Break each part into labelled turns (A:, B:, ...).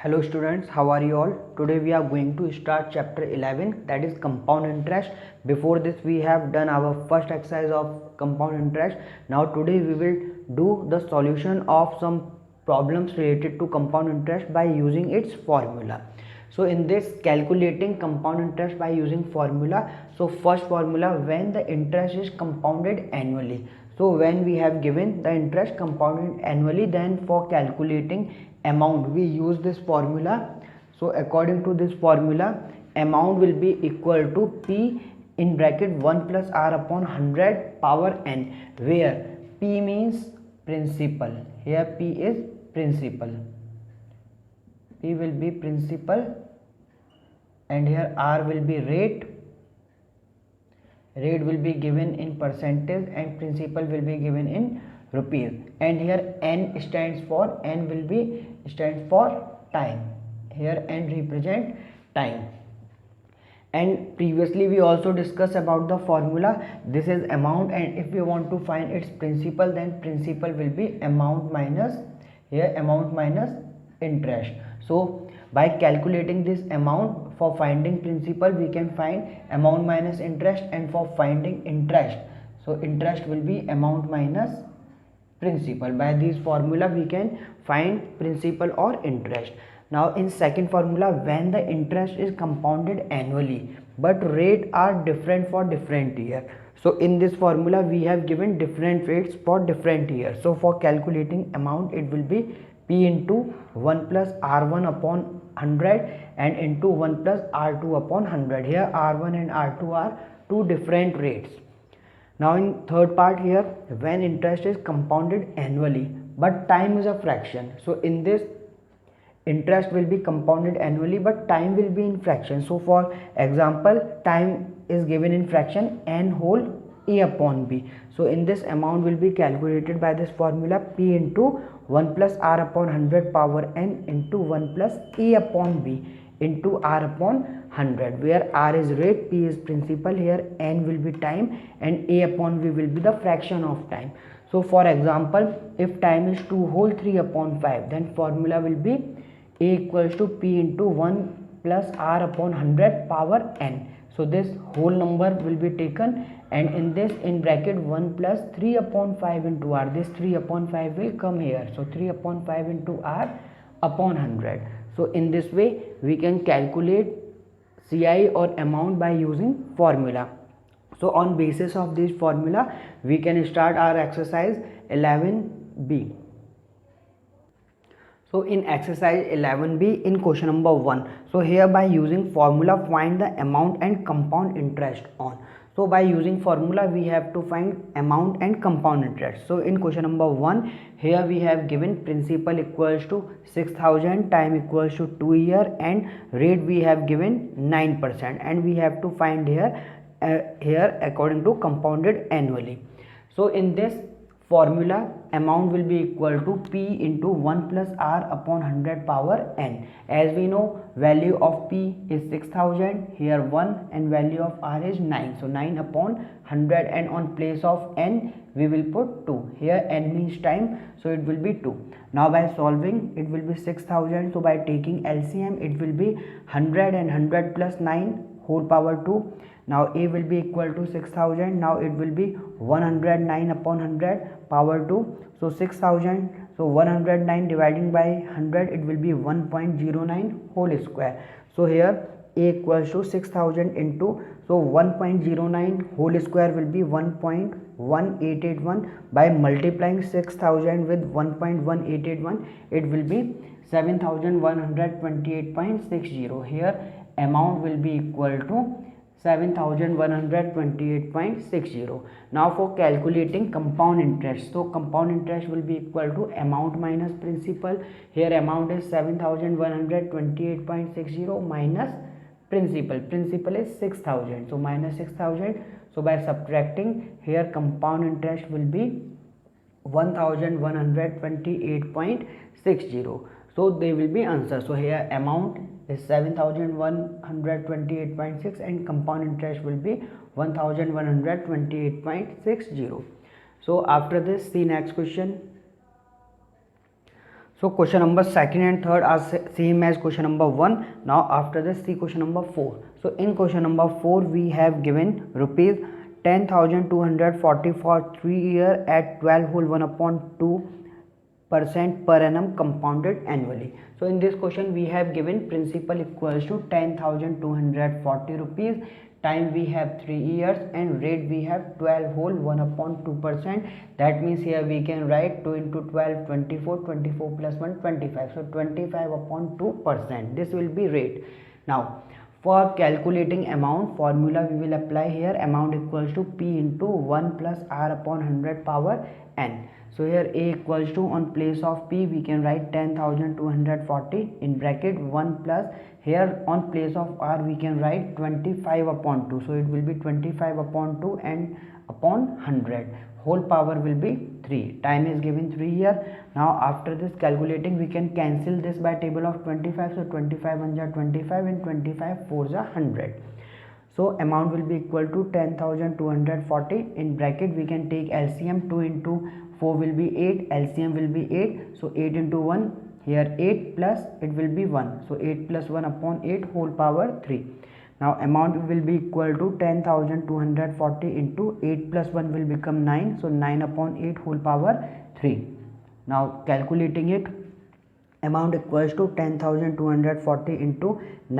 A: Hello students, how are you all? Today we are going to start chapter 11, that is compound interest. Before this we have done our first exercise of compound interest. Now today we will do the solution of some problems related to compound interest by using its formula. So in this, calculating compound interest by using formula. So first formula, when the interest is compounded annually. So when we have given the interest compounded annually, then for calculating amount we use this formula. So according to this formula, amount will be equal to P in bracket 1 plus R upon 100 power n, where P means principal. Here P is principal. P will be principal and here R will be rate. Rate will be given in percentage and principal will be given in rupees, and here N stands for time. Here N represent time. And previously we also discussed about the formula. This is amount, and if we want to find its principal, then principal will be amount minus interest. So by calculating this amount, for finding principal we can find amount minus interest, and for finding interest, so interest will be amount minus principal. By this formula we can find principal or interest. Now in second formula, when the interest is compounded annually but rate are different for different year. So in this formula we have given different rates for different years. So for calculating amount, it will be P into 1 plus R1 upon 100 and into 1 plus R2 upon 100. Here R1 and R2 are two different rates. Now in third part, here when interest is compounded annually but time is a fraction. So in this, interest will be compounded annually but time will be in fraction. So for example, time is given in fraction n whole a upon b. So in this, amount will be calculated by this formula, P into 1 plus R upon 100 power n into 1 plus a upon b into R upon 100, where R is rate, P is principal, here n will be time and a upon b will be the fraction of time. So for example, if time is 2 whole 3 upon 5, then formula will be a equals to P into 1 plus R upon 100 power n. So this whole number will be taken, and in this, in bracket 1 plus 3 upon 5 into R, this 3 upon 5 will come here. So 3 upon 5 into R upon 100. So in this way we can calculate CI or amount by using formula. So on basis of this formula we can start our exercise 11b. So in exercise 11b, in question number 1, so here by using formula find the amount and compound interest on. So by using formula we have to find amount and compound interest. So in question number 1, here we have given principal equals to 6000, time equals to 2 year, and rate we have given 9%, and we have to find here according to compounded annually. So in this formula, amount will be equal to P into 1 plus R upon 100 power n. As we know, value of P is 6000, here 1, and value of R is 9. So 9 upon 100, and on place of n we will put 2. Here n means time, so it will be 2. Now by solving, it will be 6000. So by taking LCM, it will be 100 and 100 plus 9 whole power 2. Now a will be equal to 6000. Now it will be 109 upon 100 power 2. So 6000. So 109 dividing by 100, it will be 1.09 whole square. So here a equals to 6000 into, so 1.09 whole square will be 1.1881. By multiplying 6000 with 1.1881, it will be 7128.60. Here amount will be equal to 7128.60. Now for calculating compound interest, so compound interest will be equal to amount minus principal. Here amount is 7128.60 minus principal is 6000, so minus 6000. So by subtracting, here compound interest will be 1128.60. so they will be answer. So here amount is 7128.6 and compound interest will be 1128.60. So after this, see next question. So question number second and third are same as question number 1. Now after this, see question number 4. So in question number 4 we have given rupees 10,240 for 3 year at 12 whole 1/2% per annum compounded annually. So in this question we have given principal equals to 10,240 rupees, time we have 3 years, and rate we have 12 whole 1/2%. That means here we can write 2 into 12 24, 24 plus 1 25, so 25/2%. this will be rate. Now for calculating amount formula we will apply here, amount equals to P into 1 plus R upon 100 power n. So here A equals to, on place of P we can write 10,240 in bracket 1 plus, here on place of R we can write 25/2, so it will be 25/2 and upon 100, whole power will be 3, time is given 3 here. Now after this calculating we can cancel this by table of 25, so 25 1 are 25 and 25 4 are 100. So amount will be equal to 10,240 in bracket we can take LCM, 2 into 4 will be 8, LCM will be 8, so 8 into 1 here 8 plus it will be 1, so 8 plus 1 upon 8 whole power 3. Now amount will be equal to 10,240 into 8 plus 1 will become 9, so 9 upon 8 whole power 3. Now calculating it, amount equals to 10,240 into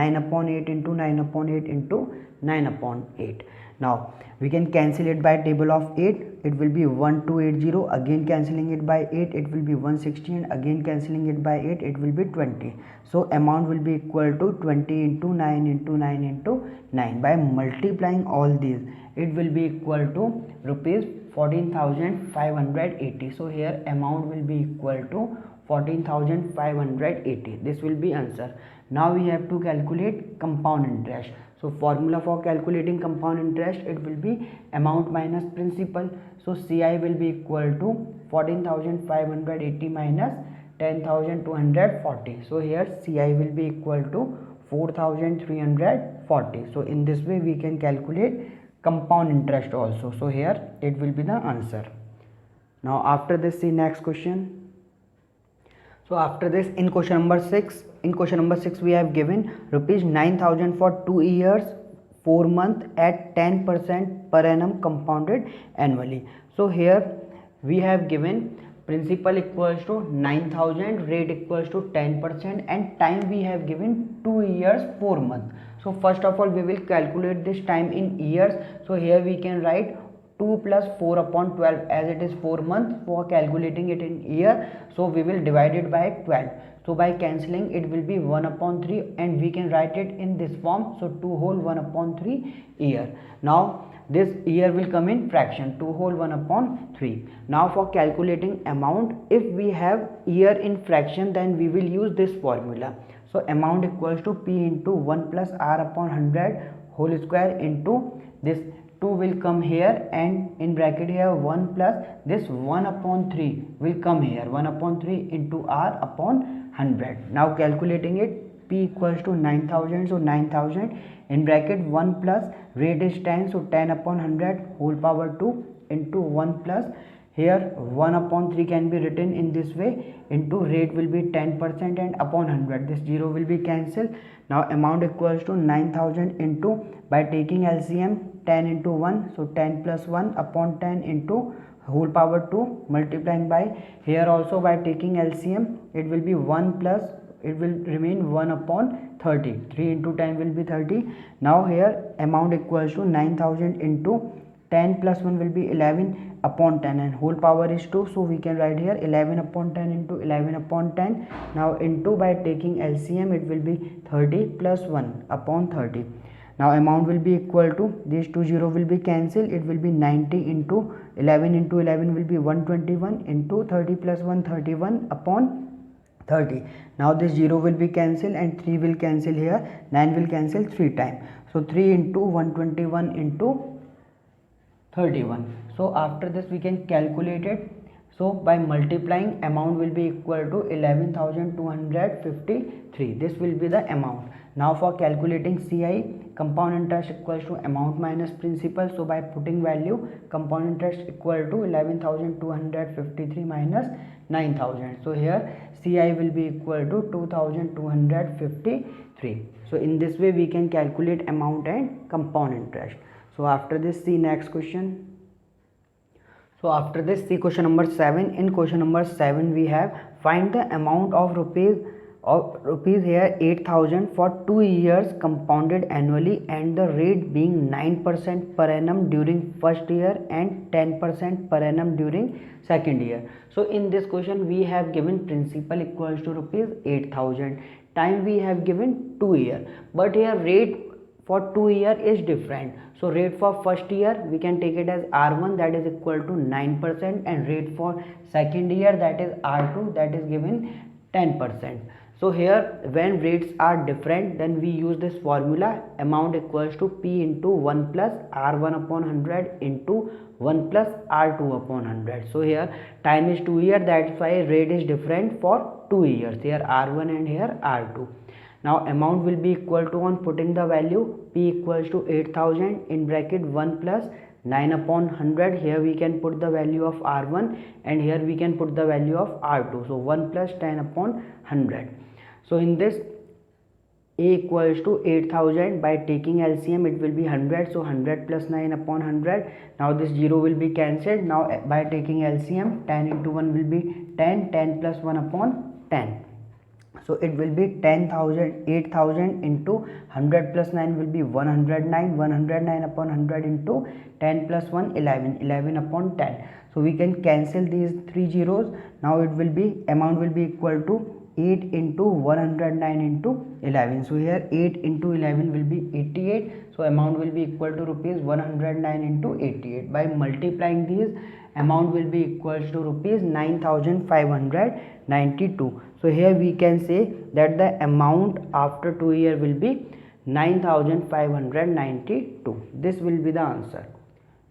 A: 9 upon 8 into 9 upon 8 into 9 upon 8. Now we can cancel it by table of 8, it will be 1280, again cancelling it by 8 it will be 160, and again cancelling it by 8 it will be 20. So amount will be equal to 20 into 9 into 9 into 9. By multiplying all these it will be equal to rupees 14,580. So here amount will be equal to 14,580. this will be answer. Now we have to calculate compound interest. So formula for calculating compound interest, it will be amount minus principal. So CI will be equal to 14,580 minus 10,240. So here CI will be equal to 4,340. So in this way we can calculate compound interest also. So here it will be the answer. Now after this, see next question. So after this, in question number 6, we have given rupees 9,000 for 2 years 4 months at 10% per annum compounded annually. So here we have given principal equals to 9,000, rate equals to 10%, and time we have given 2 years 4 months. So first of all we will calculate this time in years. So here we can write 2 plus 4 upon 12, as it is 4 months. For calculating it in year, so we will divide it by 12. So by cancelling it will be 1/3, and we can write it in this form, so 2 whole 1/3 year. Now this year will come in fraction, 2 whole 1/3. Now for calculating amount, if we have year in fraction then we will use this formula. So amount equals to P into 1 plus R upon 100 whole square into this 2 will come here, and in bracket here 1 plus this 1/3 will come here, 1/3 into R upon 100. Now calculating it, P equals to 9,000, so 9,000 in bracket 1 plus rate is 10, so 10 upon 100 whole power 2 into 1 plus here 1/3 can be written in this way into rate will be 10% and upon 100, this 0 will be cancelled. Now amount equals to 9,000 into, by taking LCM, 10 into 1, so 10 plus 1 upon 10 into whole power 2, multiplying by here also by taking LCM it will be 1 plus it will remain 1/30, 3 into 10 will be 30. Now here amount equals to 9,000 into 10 plus 1 will be 11 upon 10, and whole power is 2, so we can write here 11 upon 10 into 11 upon 10. Now into, by taking LCM it will be 30 plus 1 upon 30. Now amount will be equal to, these 2 0 will be cancelled, it will be 90 into 11 will be 121 into 30 plus 1 31 upon 30. Now this 0 will be cancelled and 3 will cancel here, 9 will cancel 3 times, so 3 into 121 into 31. So after this we can calculate it. So by multiplying, amount will be equal to 11,253. This will be the amount. Now for calculating CI, compound interest equals to amount minus principal. So by putting value, compound interest equal to 11,253 minus 9,000. So here CI will be equal to 2,253. So in this way we can calculate amount and compound interest. So after this, see next question. So after this, see question number 7. In question number 7 we have find the amount of rupees here 8,000 for 2 years compounded annually and the rate being 9% per annum during first year and 10% per annum during second year. So in this question we have given principal equals to rupees 8,000, time we have given 2 year, but here rate for 2 year is different. So rate for first year we can take it as R1, that is equal to 9%, and rate for second year, that is R2, that is given 10%. So here when rates are different, then we use this formula, amount equals to P into 1 plus R1 upon 100 into 1 plus R2 upon 100. So here time is 2 years, that's why rate is different for 2 years, here R1 and here R2. Now amount will be equal to, on putting the value, P equals to 8,000 in bracket 1 plus 9 upon 100. Here we can put the value of R1 and here we can put the value of R2. So 1 plus 10 upon 100. So in this, A equals to 8,000, by taking LCM it will be 100. So 100 plus 9 upon 100. Now this 0 will be cancelled. Now by taking LCM, 10 into 1 will be 10. 10 plus 1 upon 10. So it will be 10,000, 8,000 into 100 plus 9 will be 109, 109 upon 100 into 10 plus 1, 11, 11 upon 10. So we can cancel these 3 zeros. Now it will be, amount will be equal to 8 into 109 into 11. So here 8 into 11 will be 88. So amount will be equal to rupees 109 into 88. By multiplying these, amount will be equals to rupees 9,592. So here we can say that the amount after 2 years will be 9,592. This will be the answer.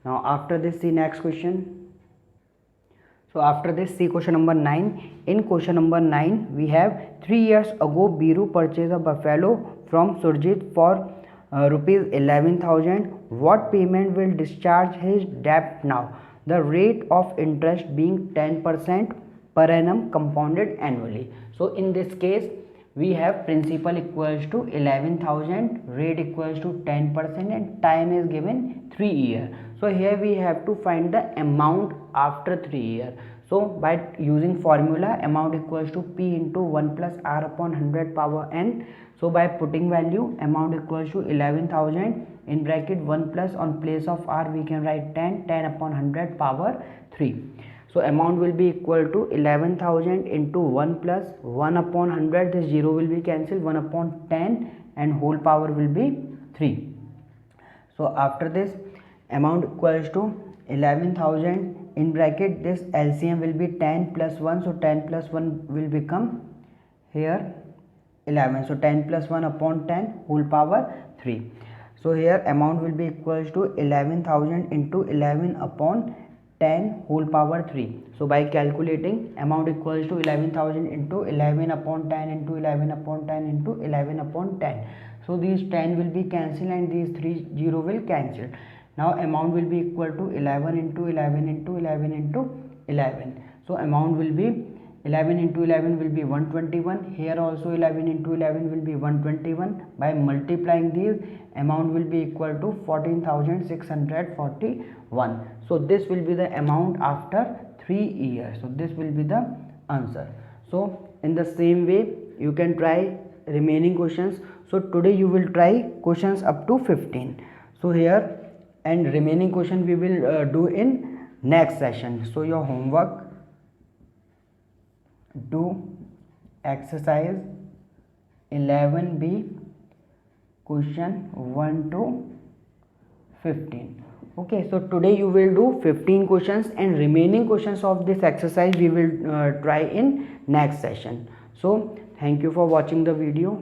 A: Now after this, see next question. So after this, see question number 9. In question number 9 we have 3 years ago Biru purchased a buffalo from Surjit for rupees 11,000. What payment will discharge his debt now? The rate of interest being 10% per annum compounded annually. So in this case we have principal equals to 11,000, rate equals to 10%, and time is given 3 years. So here we have to find the amount after 3 years. So by using formula, amount equals to P into 1 plus R upon 100 power n. So by putting value, amount equals to 11,000 in bracket 1 plus, on place of R we can write 10, 10 upon 100 power 3. So amount will be equal to 11,000 into 1 plus 1 upon 100, this 0 will be cancelled, 1 upon 10 and whole power will be 3. So after this, amount equals to 11,000 in bracket, this LCM will be 10 plus 1, so 10 plus 1 will become here 11. So 10 plus 1 upon 10 whole power 3. So here amount will be equals to 11,000 into 11 upon 10 whole power 3. So by calculating, amount equals to 11,000 into 11 upon 10 into 11 upon 10 into 11 upon 10. So these 10 will be cancelled and these 3 0 will cancel. Now amount will be equal to 11 into 11 into 11 into 11. So amount will be 11 into 11 will be 121. Here also 11 into 11 will be 121. By multiplying these, amount will be equal to 14,641. So this will be the amount after 3 years. So this will be the answer. So in the same way you can try remaining questions. So today you will try questions up to 15. So here, and remaining question we will do in next session. So your homework, do exercise 11B question 1 to 15. Okay, so today you will do 15 questions and remaining questions of this exercise we will try in next session. So thank you for watching the video.